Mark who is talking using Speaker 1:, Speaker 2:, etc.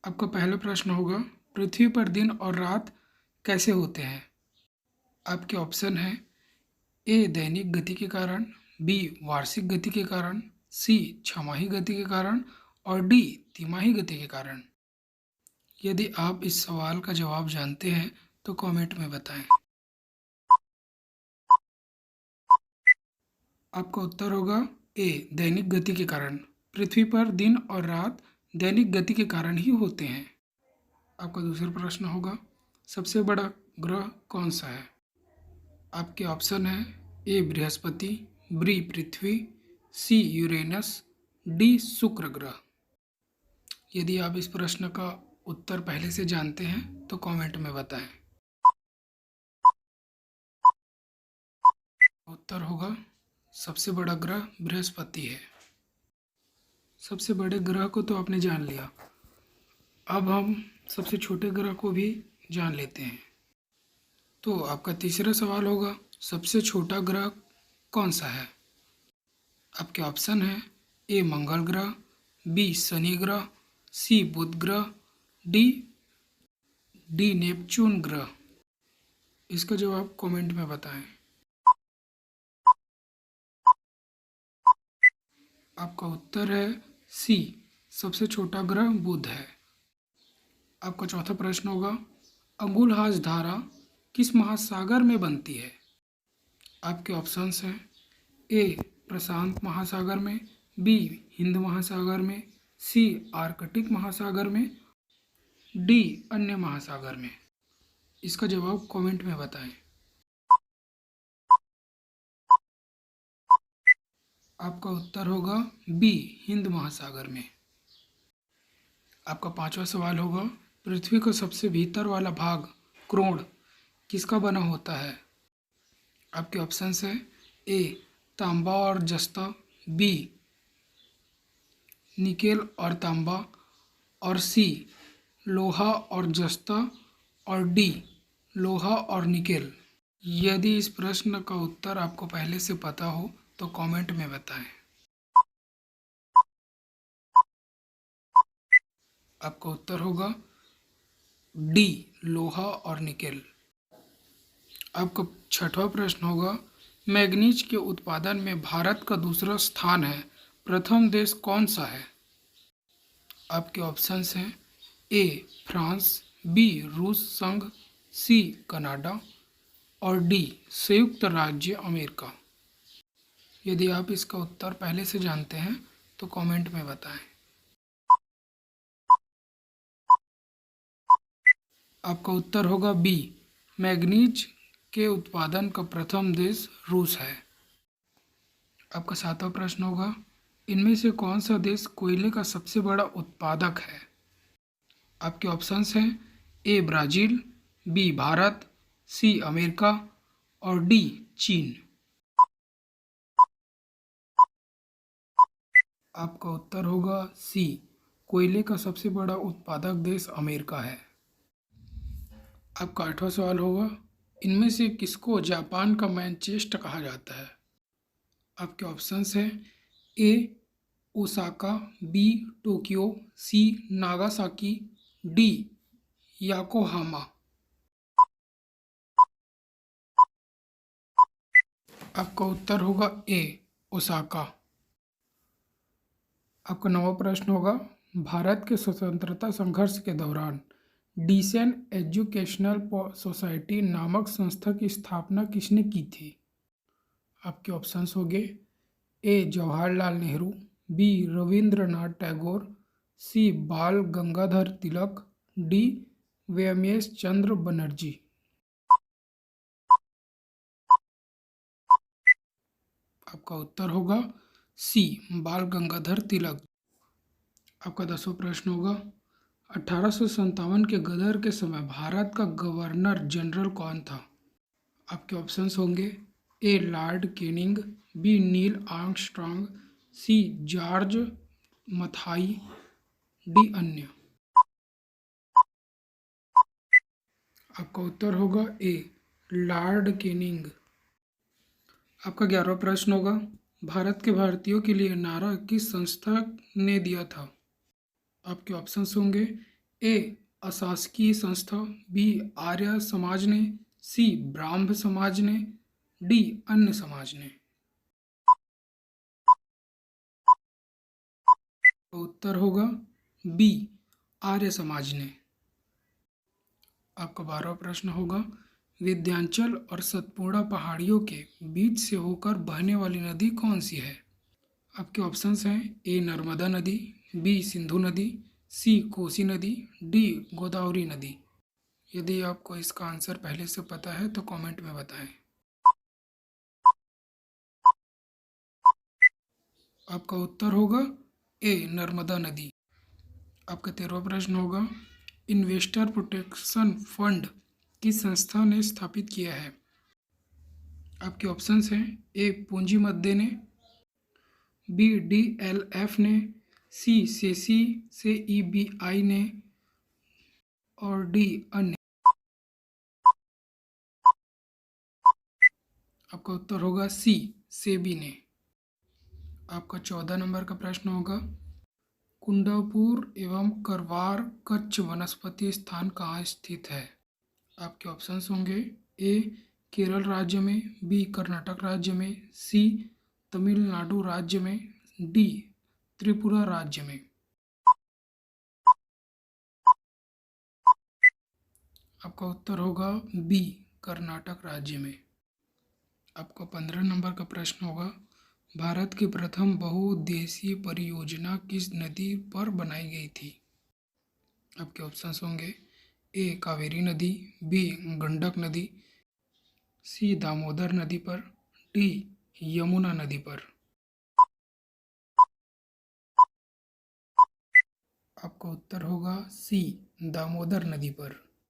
Speaker 1: आपका पहला प्रश्न होगा, पृथ्वी पर दिन और रात कैसे होते हैं? आपके ऑप्शन हैं ए दैनिक गति के कारण, बी वार्षिक गति के कारण, सी छमाही गति के कारण और डी तिमाही गति के कारण। यदि आप इस सवाल का जवाब जानते हैं तो कमेंट में बताएं। आपका उत्तर होगा ए दैनिक गति के कारण। पृथ्वी पर दिन और रात दैनिक गति के कारण ही होते हैं। आपका दूसरा प्रश्न होगा, सबसे बड़ा ग्रह कौन सा है? आपके ऑप्शन है ए बृहस्पति, बी पृथ्वी, सी यूरेनस, डी शुक्र ग्रह। यदि आप इस प्रश्न का उत्तर पहले से जानते हैं तो कमेंट में बताएं। उत्तर होगा सबसे बड़ा ग्रह बृहस्पति है। सबसे बड़े ग्रह को तो आपने जान लिया, अब हम सबसे छोटे ग्रह को भी जान लेते हैं। तो आपका तीसरा सवाल होगा, सबसे छोटा ग्रह कौन सा है? आपके ऑप्शन है ए मंगल ग्रह, बी शनि ग्रह, सी बुध ग्रह, डी नेपच्यून ग्रह। इसका जवाब कमेंट में बताएं। आपका उत्तर है सी, सबसे छोटा ग्रह बुध है। आपका चौथा प्रश्न होगा, अंगुलहास धारा किस महासागर में बनती है? आपके ऑप्शंस हैं ए प्रशांत महासागर में, बी हिंद महासागर में, सी आर्कटिक महासागर में, डी अन्य महासागर में। इसका जवाब कमेंट में बताएं। आपका उत्तर होगा बी हिंद महासागर में। आपका पांचवा सवाल होगा, पृथ्वी का सबसे भीतर वाला भाग क्रोड़ किसका बना होता है? आपके ऑप्शंस हैं ए तांबा और जस्ता, बी निकेल और तांबा, और सी लोहा और जस्ता, और डी लोहा और निकेल। यदि इस प्रश्न का उत्तर आपको पहले से पता हो तो कमेंट में बताएं। आपका उत्तर होगा डी लोहा और निकेल। आपका छठवां प्रश्न होगा, मैग्नीज के उत्पादन में भारत का दूसरा स्थान है, प्रथम देश कौन सा है? आपके ऑप्शंस हैं ए फ्रांस, बी रूस संघ, सी कनाडा और डी संयुक्त राज्य अमेरिका। यदि आप इसका उत्तर पहले से जानते हैं तो कमेंट में बताएं। आपका उत्तर होगा बी, मैग्नीज के उत्पादन का प्रथम देश रूस है। आपका सातवां प्रश्न होगा, इनमें से कौन सा देश कोयले का सबसे बड़ा उत्पादक है? आपके ऑप्शंस हैं A Brazil, B Bharat, C America और डी चीन। आपका उत्तर होगा सी, कोयले का सबसे बड़ा उत्पादक देश अमेरिका है। आपका आठवां सवाल होगा, इनमें से किसको जापान का मैनचेस्टर कहा जाता है? आपके ऑप्शंस हैं ए ओसाका, बी टोक्यो, सी नागासाकी, डी याकोहामा। आपका उत्तर होगा ए ओसाका। आपका नवा प्रश्न होगा, भारत के स्वतंत्रता संघर्ष के दौरान डिसेंट एजुकेशनल सोसाइटी नामक संस्था की स्थापना किसने की थी? आपके ऑप्शंस होंगे ए जवाहरलाल नेहरू, बी रविंद्रनाथ टैगोर, सी बाल गंगाधर तिलक, डी व्योमेश चंद्र बनर्जी। आपका उत्तर होगा सी बाल गंगाधर तिलक। आपका 10वां प्रश्न होगा, 1857 के गदर के समय भारत का गवर्नर जनरल कौन था? आपके ऑप्शंस होंगे A Lord Canning, B Neil Armstrong, C George Mathai, D अन्य। आपका उत्तर होगा ए लॉर्ड कैनिंग। आपका 11वां प्रश्न होगा, भारत के भारतीयों के लिए नारा किस संस्था ने दिया था? आपके ऑप्शंस होंगे ए अशासकीय संस्था, बी आर्य समाज ने, सी ब्राह्म समाज ने, डी अन्य समाज ने। तो उत्तर होगा बी आर्य समाज ने। आपका 12वां प्रश्न होगा, विंध्याचल और सतपुड़ा पहाड़ियों के बीच से होकर बहने वाली नदी कौन सी है? आपके ऑप्शंस हैं ए नर्मदा नदी, बी सिंधु नदी, सी कोसी नदी, डी गोदावरी नदी। यदि आपको इसका आंसर पहले से पता है तो कमेंट में बताएं। आपका उत्तर होगा ए नर्मदा नदी। आपका 13वां प्रश्न होगा, इन्वेस्टर प्रोटेक्शन फंड किस संस्था ने स्थापित किया है? आपके ऑप्शंस हैं ए पूंजी मध्य ने, बी डीएलएफ ने, सी सेसी से ईबीआई ने और डी अन्य। आपका उत्तर होगा सी सेबी ने। आपका 14 नंबर का प्रश्न होगा, कुंडापुर एवं करवार कच्छ वनस्पति स्थान कहाँ स्थित है? आपके ऑप्शंस होंगे ए केरल राज्य में, बी कर्नाटक राज्य में, सी तमिलनाडु राज्य में, डी त्रिपुरा राज्य में। आपका उत्तर होगा बी कर्नाटक राज्य में। आपका 15 नंबर का प्रश्न होगा, भारत की प्रथम बहुउद्देशीय परियोजना किस नदी पर बनाई गई थी? आपके ऑप्शंस होंगे ए कावेरी नदी, बी गंडक नदी, सी दामोदर नदी पर, डी यमुना नदी पर। आपका उत्तर होगा सी दामोदर नदी पर।